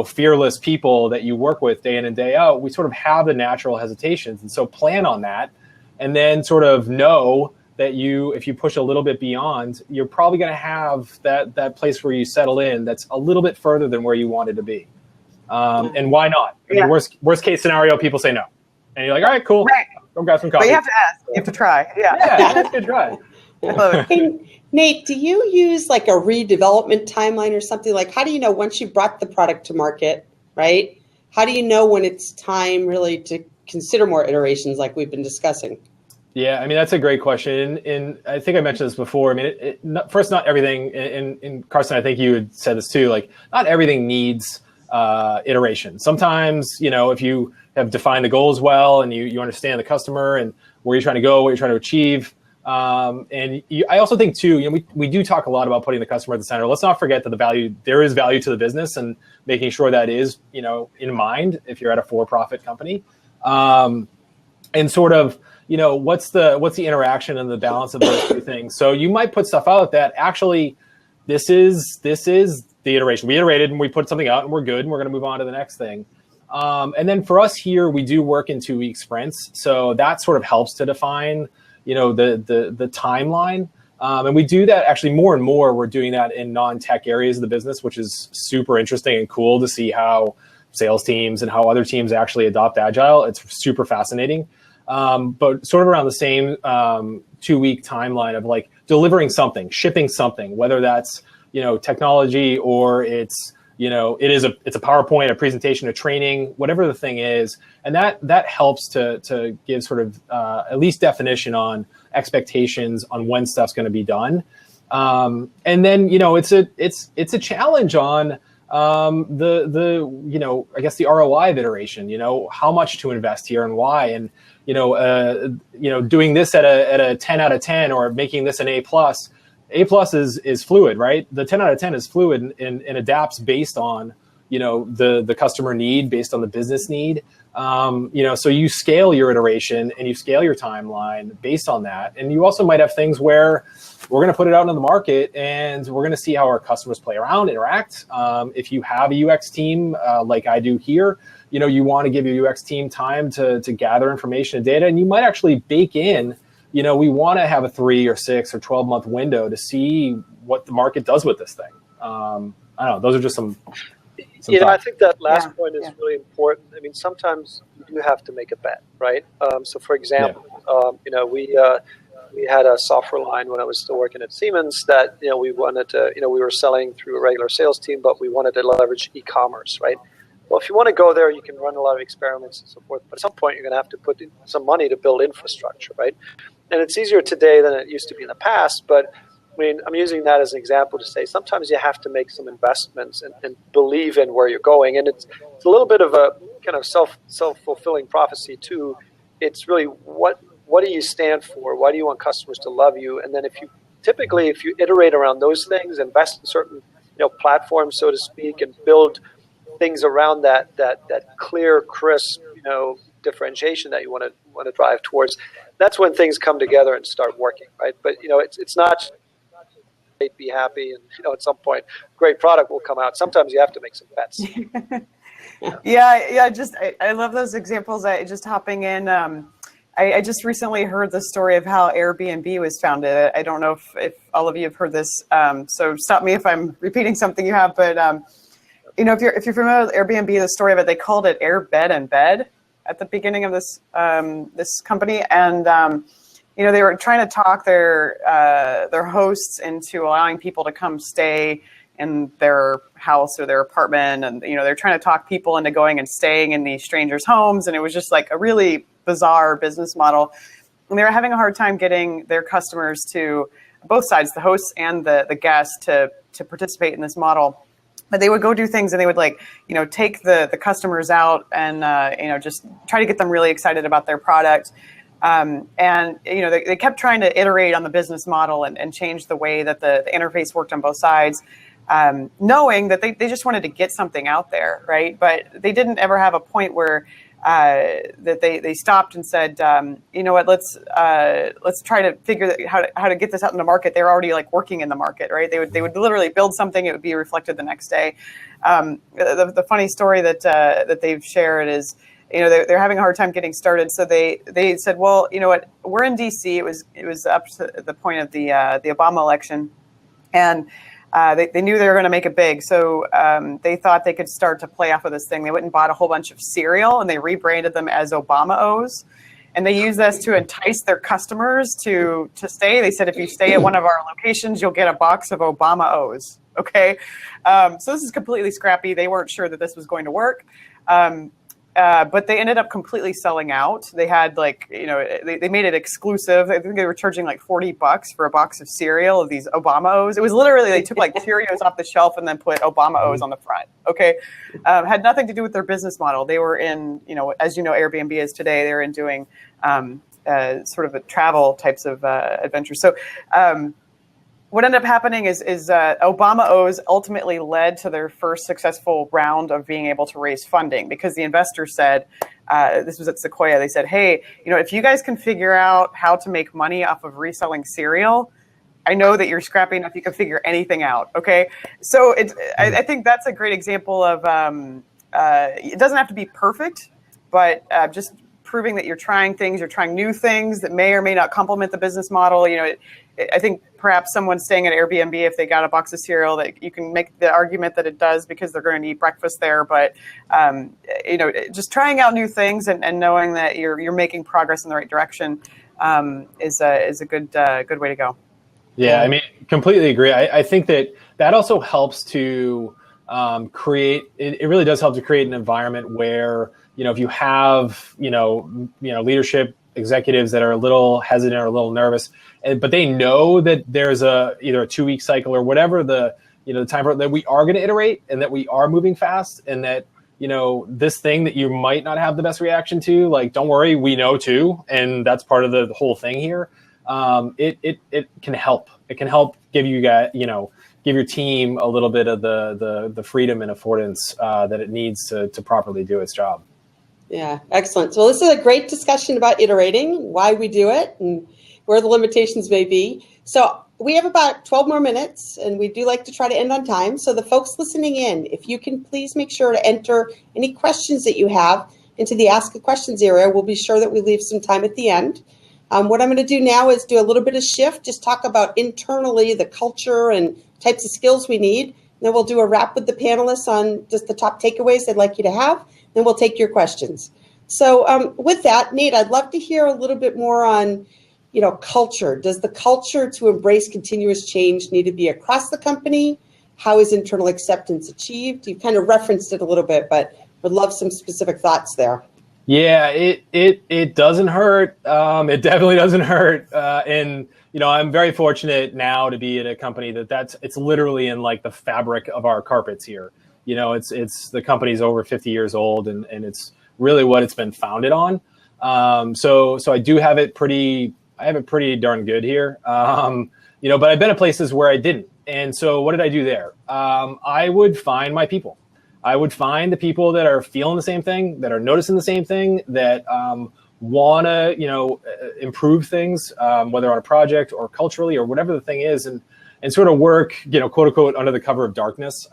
fearless people that you work with day in and day out, we sort of have the natural hesitations. And so plan on that, and then sort of know that if you push a little bit beyond, you're probably going to have that place where you settle in that's a little bit further than where you wanted to be. And why not? I mean, worst case scenario, people say no. And you're like, all right, cool. Right. Go grab some coffee. But you have to ask. You have to try. Yeah. That's a good try. Hey, Nate, do you use like a redevelopment timeline or something? Like, how do you know once you brought the product to market, right? How do you know when it's time really to consider more iterations like we've been discussing? Yeah, I mean, that's a great question. And I think I mentioned this before. I mean, first, not everything, and Karsten, I think you had said this too, like not everything needs iteration. Sometimes, if you have defined the goals well and you understand the customer and where you're trying to go, what you're trying to achieve, I also think too, we do talk a lot about putting the customer at the center. Let's not forget that there is value to the business, and making sure that is, in mind if you're at a for-profit company. And sort of, what's the interaction and the balance of those two things. So you might put stuff out that actually, this is the iteration. We iterated and we put something out and we're good and we're going to move on to the next thing. And then for us here, we do work in 2-week sprints. So that sort of helps to define, the timeline. And we do that actually more and more. We're doing that in non-tech areas of the business, which is super interesting and cool to see how sales teams and how other teams actually adopt Agile. It's super fascinating. But sort of around the same 2-week timeline of like delivering something, shipping something, whether that's, technology or it's a PowerPoint, a presentation, a training, whatever the thing is. And that helps to give sort of at least definition on expectations on when stuff's going to be done. And then, it's a challenge on I guess the ROI of iteration, how much to invest here and why. And, doing this at a 10 out of 10 or making this an A+. A+ is fluid, right? The 10 out of 10 is fluid and adapts based on, the customer need, based on the business need. So you scale your iteration and you scale your timeline based on that. And you also might have things where we're going to put it out into the market and we're going to see how our customers play around, interact. If you have a UX team like I do here, you want to give your UX team time to gather information and data, and you might actually bake in, we want to have a 3 or 6 or 12-month window to see what the market does with this thing. I don't know. Those are just some I think that last point is really important. I mean, sometimes you have to make a bet, right? So, for example, we had a software line when I was still working at Siemens that, we wanted to, we were selling through a regular sales team, but we wanted to leverage e-commerce, right? Well, if you want to go there, you can run a lot of experiments and so forth, but at some point you're going to have to put in some money to build infrastructure, right? And it's easier today than it used to be in the past, but I mean, I'm using that as an example to say sometimes you have to make some investments and believe in where you're going. And it's a little bit of a kind of self-fulfilling prophecy too. It's really what do you stand for? Why do you want customers to love you? And then if you iterate around those things, invest in certain platforms, so to speak, and build things around that clear, crisp, differentiation that you want to drive towards, that's when things come together and start working, right? But it's not be happy and at some point great product will come out. Sometimes you have to make some bets. I love those examples. I just hopping in, I just recently heard the story of how Airbnb was founded. I don't know if all of you have heard this, so stop me if I'm repeating something you have, but if you're familiar with Airbnb, the story of it, they called it Air Bed and Bed at the beginning of this this company, and they were trying to talk their hosts into allowing people to come stay in their house or their apartment, and they're trying to talk people into going and staying in these strangers' homes, and it was just like a really bizarre business model, and they were having a hard time getting their customers to both sides, the hosts and the guests, to participate in this model. But they would go do things and they would take the customers out and just try to get them really excited about their product. They kept trying to iterate on the business model and change the way that the interface worked on both sides, knowing that they just wanted to get something out there, right? But they didn't ever have a point where that they stopped and said, let's try to figure how to get this out in the market. They're already working in the market, right? They would literally build something, it would be reflected the next day. The funny story that they've shared is, they're having a hard time getting started. So they said, well, we're in DC. It was up to the point of the Obama election, and they knew they were going to make it big. So they thought they could start to play off of this thing. They went and bought a whole bunch of cereal and they rebranded them as Obama-O's. And they used this to entice their customers to stay. They said, if you stay at one of our locations, you'll get a box of Obama-O's. Okay. So this is completely scrappy. They weren't sure that this was going to work. But they ended up completely selling out. They had they made it exclusive. I think they were charging $40 for a box of cereal of these Obama-O's. It was literally, they took Cheerios off the shelf and then put Obama-O's on the front. Okay. Had nothing to do with their business model. They were in, as Airbnb is today, they're in doing sort of a travel types of adventures. So what ended up happening is Obama O's ultimately led to their first successful round of being able to raise funding, because the investors said, this was at Sequoia, they said, hey, if you guys can figure out how to make money off of reselling cereal, I know that you're scrappy enough, you can figure anything out, okay? So I think that's a great example of, it doesn't have to be perfect, but just proving that you're trying things, you're trying new things that may or may not complement the business model. I think perhaps someone staying at Airbnb, if they got a box of cereal, that you can make the argument that it does because they're going to eat breakfast there. But just trying out new things and knowing that you're making progress in the right direction is a good way to go. Yeah, I mean, completely agree. I think that also helps to create. It really does help to create an environment where if you have leadership executives that are a little hesitant or a little nervous, but they know that there's either a 2-week cycle or whatever the time for that we are going to iterate and that we are moving fast, and that this thing that you might not have the best reaction to, like, don't worry, we know too, and that's part of the whole thing here. It can help. It can help give you guys, give your team a little bit of the freedom and affordance that it needs to properly do its job. Yeah, excellent. So this is a great discussion about iterating, why we do it, and where the limitations may be. So we have about 12 more minutes, and we do like to try to end on time. So the folks listening in, if you can please make sure to enter any questions that you have into the Ask a Questions area, we'll be sure that we leave some time at the end. What I'm going to do now is do a little bit of shift, just talk about internally the culture and types of skills we need. Then we'll do a wrap with the panelists on just the top takeaways I'd like you to have. Then we'll take your questions. So with that, Nate, I'd love to hear a little bit more on, culture. Does the culture to embrace continuous change need to be across the company? How is internal acceptance achieved? You kind of referenced it a little bit, but would love some specific thoughts there. Yeah, it doesn't hurt. It definitely doesn't hurt. And I'm very fortunate now to be at a company it's literally in like the fabric of our carpets here. It's the company's over 50 years old, and it's really what it's been founded on. So I do have it pretty darn good here. But I've been at places where I didn't. And so what did I do there? I would find my people. I would find the people that are feeling the same thing, that are noticing the same thing, that want to, improve things, whether on a project or culturally or whatever the thing is, and sort of work, quote unquote, under the cover of darkness,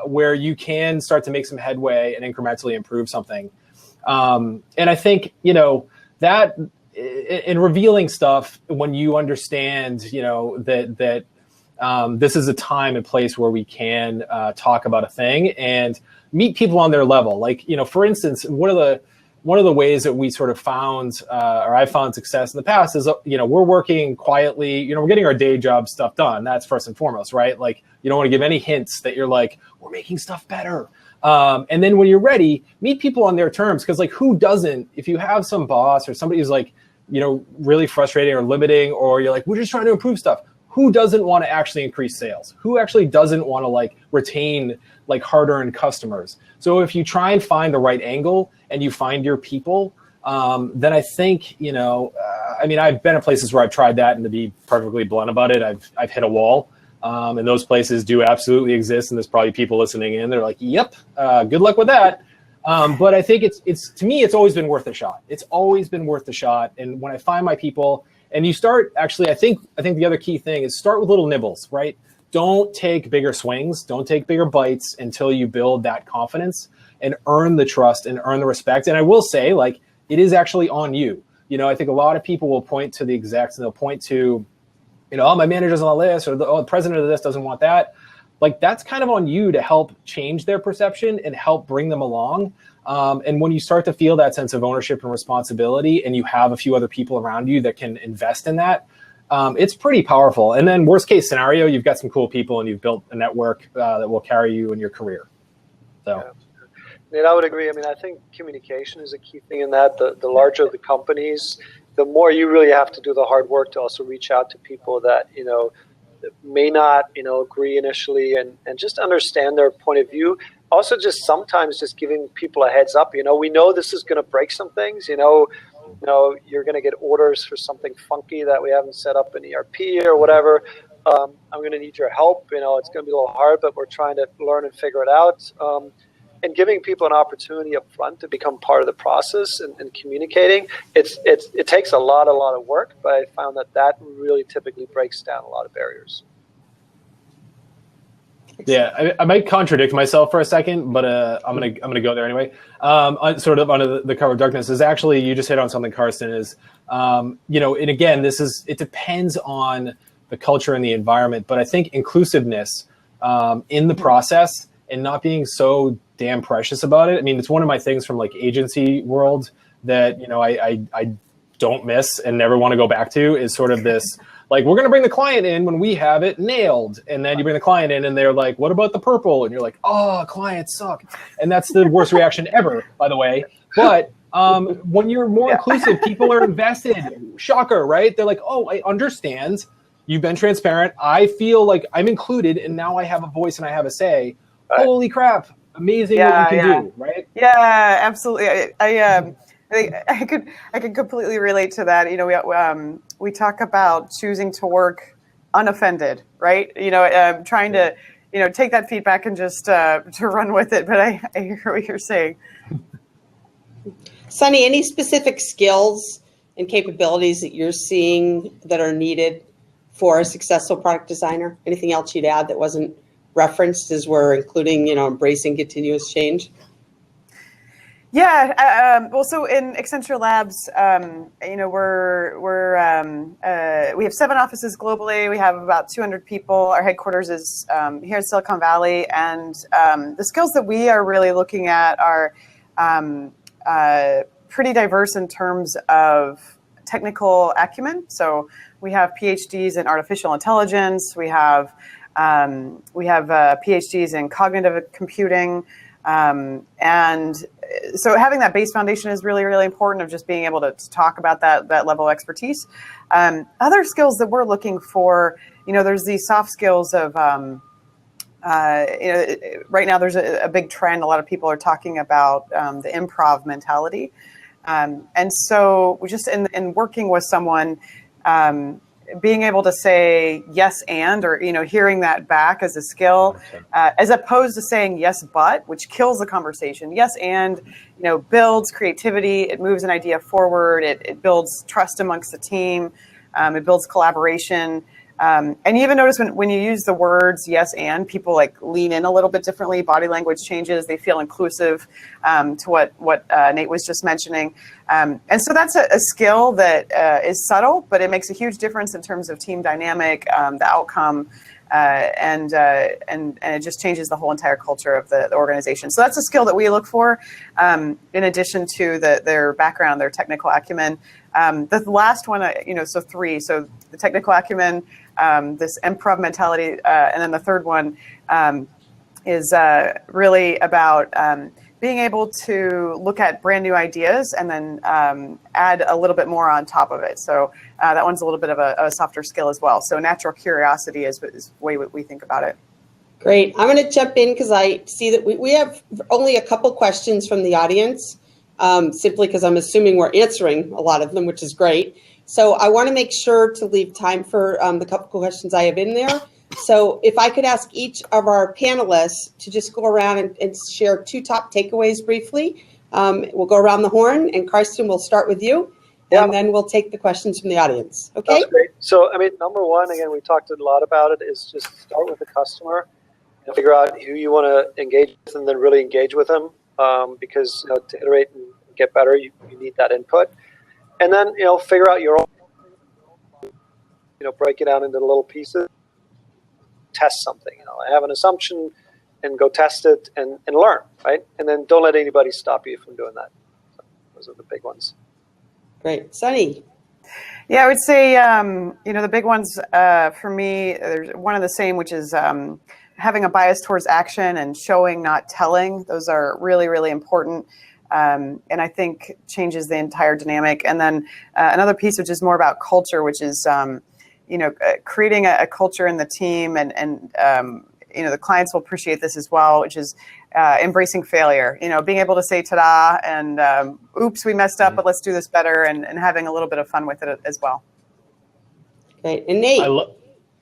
where you can start to make some headway and incrementally improve something. And I think, that in revealing stuff, when you understand, that this is a time and place where we can talk about a thing and meet people on their level. Like, for instance, one of the ways that we sort of found, or I've found success in the past is, we're working quietly, we're getting our day job stuff done. That's first and foremost, right? Like, you don't want to give any hints that you're like, we're making stuff better. And then when you're ready, meet people on their terms. Cause like, who doesn't, if you have some boss or somebody who's like, really frustrating or limiting, or you're like, we're just trying to improve stuff. Who doesn't want to actually increase sales? Who actually doesn't want to like retain like hard-earned customers? So if you try and find the right angle and you find your people, then I think, I've been at places where I've tried that, and to be perfectly blunt about it, I've hit a wall. And those places do absolutely exist. And there's probably people listening in. They're like, yep, good luck with that. But I think it's to me, it's always been worth a shot. It's always been worth a shot. And when I find my people, and you start, actually, I think the other key thing is start with little nibbles, right? Don't take bigger swings. Don't take bigger bites until you build that confidence and earn the trust and earn the respect. And I will say, like, it is actually on you. I think a lot of people will point to the execs and they'll point to, oh, my manager's on the list, or the president of this doesn't want that. Like, that's kind of on you to help change their perception and help bring them along. And when you start to feel that sense of ownership and responsibility, and you have a few other people around you that can invest in that, it's pretty powerful. And then worst case scenario, you've got some cool people and you've built a network that will carry you in your career. So, yeah, I would agree. I think communication is a key thing in that. The larger the companies, the more you really have to do the hard work to also reach out to people that, may not, agree initially, and just understand their point of view. also just sometimes just giving people a heads up. We know this is going to break some things. You're going to get orders for something funky that we haven't set up in ERP or whatever. I'm going to need your help. It's going to be a little hard, but we're trying to learn and figure it out. And giving people an opportunity up front to become part of the process and communicating, it takes a lot of work, but I found that really typically breaks down a lot of barriers. Yeah, I might contradict myself for a second, but I'm gonna go there anyway. Sort of under the cover of darkness is actually, you just hit on something, Karsten, is and again, it depends on the culture and the environment, but I think inclusiveness in the process and not being so damn precious about it. I mean, it's one of my things from like agency world that I don't miss and never want to go back to, is sort of this. Like, we're going to bring the client in when we have it nailed. And then you bring the client in and they're like, what about the purple? And you're like, oh, clients suck. And that's the worst reaction ever, by the way. But when you're more inclusive, people are invested. Shocker, right? They're like, oh, I understand. You've been transparent. I feel like I'm included and now I have a voice and I have a say. Right. Holy crap. Amazing what you can do, right? Yeah, absolutely. I could completely relate to that. We talk about choosing to work unoffended, right? Trying to, take that feedback and just to run with it. But I hear what you're saying. Sunny, any specific skills and capabilities that you're seeing that are needed for a successful product designer? Anything else you'd add that wasn't referenced as we're including, embracing continuous change? Yeah, well, so in Accenture Labs, we have 7 offices globally. We have about 200 people. Our headquarters is here in Silicon Valley, and the skills that we are really looking at are pretty diverse in terms of technical acumen. So we have PhDs in artificial intelligence. We have PhDs in cognitive computing. And so having that base foundation is really, really important, of just being able to talk about that level of expertise. Other skills that we're looking for, there's these soft skills of, right now there's a big trend. A lot of people are talking about the improv mentality. And so we just, in working with someone, being able to say yes and, or hearing that back as a skill, as opposed to saying yes but, which kills the conversation. Yes and builds creativity. It moves an idea forward. It builds trust amongst the team. It builds collaboration. And you even notice when you use the words yes and, people like lean in a little bit differently. Body language changes. They feel inclusive to what Nate was just mentioning. And so that's a skill that is subtle, but it makes a huge difference in terms of team dynamic, the outcome, and it just changes the whole entire culture of the organization. So that's a skill that we look for, in addition to their background, their technical acumen. The last one, so 3. So the technical acumen, this improv mentality, and then the third one is really about being able to look at brand new ideas and then add a little bit more on top of it. So that one's a little bit of a softer skill as well. So natural curiosity is the way we think about it. Great. I'm going to jump in because I see that we have only a couple questions from the audience, simply because I'm assuming we're answering a lot of them, which is great. So I want to make sure to leave time for the couple questions I have in there. So if I could ask each of our panelists to just go around and share 2 top takeaways briefly. We'll go around the horn, and Karsten, we'll start with you, and then we'll take the questions from the audience. Okay? That's great. So, number one, again, we talked a lot about it, is just start with the customer and figure out who you want to engage with, and then really engage with them, because to iterate and get better, you need that input. And then, figure out your own, break it down into little pieces. Test something, I have an assumption, and go test it and learn, right? And then don't let anybody stop you from doing that. So those are the big ones. Great. Sunny? Yeah, I would say, the big ones for me, there's one of the same, which is having a bias towards action and showing, not telling. Those are really, really important. And I think changes the entire dynamic. And then another piece, which is more about culture, which is, creating a culture in the team, and the clients will appreciate this as well, which is embracing failure, being able to say ta-da and oops, we messed up, but let's do this better, and having a little bit of fun with it as well. Great. And Nate.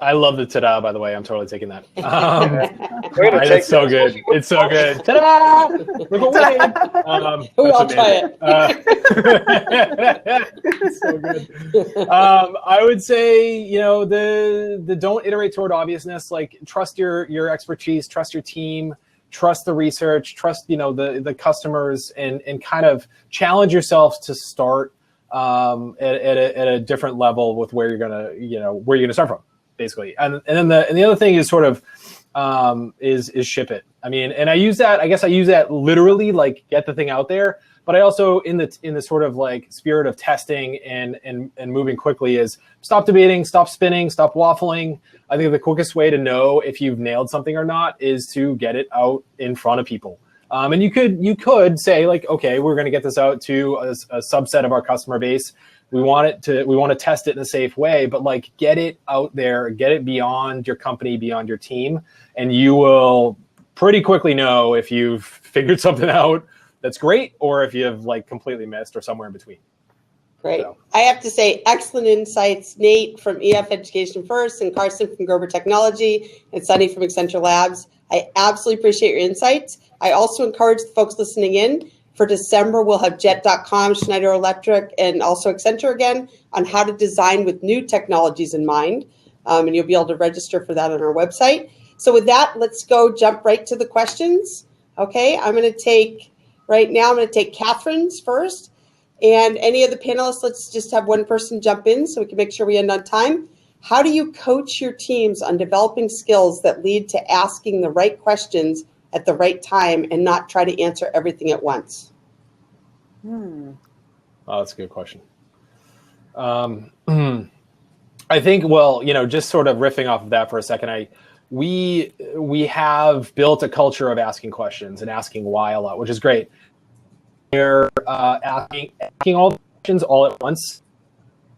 I love the ta-da, by the way. I'm totally taking that. It's so good. It's so good. Ta-da! Look away. We all try it. It's so good. I would say, the don't iterate toward obviousness. Like, trust your expertise, trust your team, trust the research, trust the customers, and kind of challenge yourself to start at a different level with where you're gonna start from, basically. And then the other thing is sort of is ship it. I mean, and I use that literally, like, get the thing out there. But I also, in the sort of like spirit of testing and moving quickly, is stop debating, stop spinning, stop waffling. I think the quickest way to know if you've nailed something or not is to get it out in front of people. And you could say, like, okay, we're going to get this out to a subset of our customer base. We want to test it in a safe way, but, like, get it out there, get it beyond your company, beyond your team, and you will pretty quickly know if you've figured something out that's great, or if you've, like, completely missed, or somewhere in between. Great. So. I have to say, excellent insights, Nate from EF Education First, and Karsten from Gerber Technology, and Sunny from Accenture Labs. I absolutely appreciate your insights. I also encourage the folks listening in, for December, we'll have Jet.com, Schneider Electric, and also Accenture again, on how to design with new technologies in mind. And you'll be able to register for that on our website. So with that, let's jump right to the questions. Okay, I'm going to take Catherine's first. And any of the panelists, let's just have one person jump in so we can make sure we end on time. How do you coach your teams on developing skills that lead to asking the right questions at the right time and not try to answer everything at once? Oh, that's a good question. I think, just sort of riffing off of that for a second, we have built a culture of asking questions and asking why a lot, which is great. We're asking all the questions all at once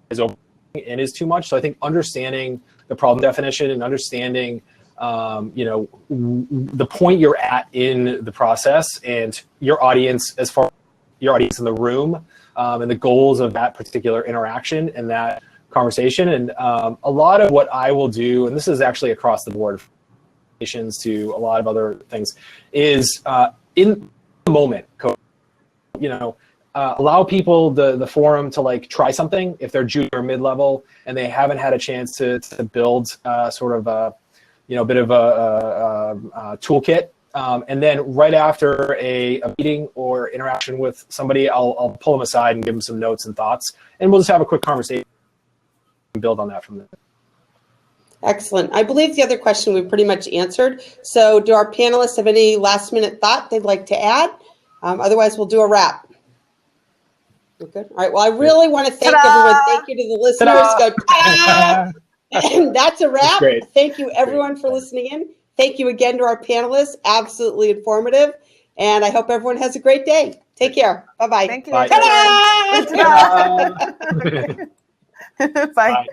is too much. So I think understanding the problem definition and understanding the point you're at in the process, and your audience, as far as your audience in the room, and the goals of that particular interaction and that conversation. And a lot of what I will do, and this is actually across the board, to a lot of other things, is in the moment, allow people the forum to, like, try something if they're junior or mid-level and they haven't had a chance to build sort of a bit of a toolkit. And then right after a meeting or interaction with somebody, I'll pull them aside and give them some notes and thoughts, and we'll just have a quick conversation and build on that from there. Excellent. I believe the other question we pretty much answered. So do our panelists have any last minute thought they'd like to add? Otherwise, we'll do a wrap. We're good? All right. Well, I really want to thank everyone. Thank you to the listeners. Go, ta-da! And that's a wrap. Thank you, everyone, for listening in. Thank you again to our panelists. Absolutely informative. And I hope everyone has a great day. Take care. Bye-bye. Thank you. Bye. Ta-da! Bye.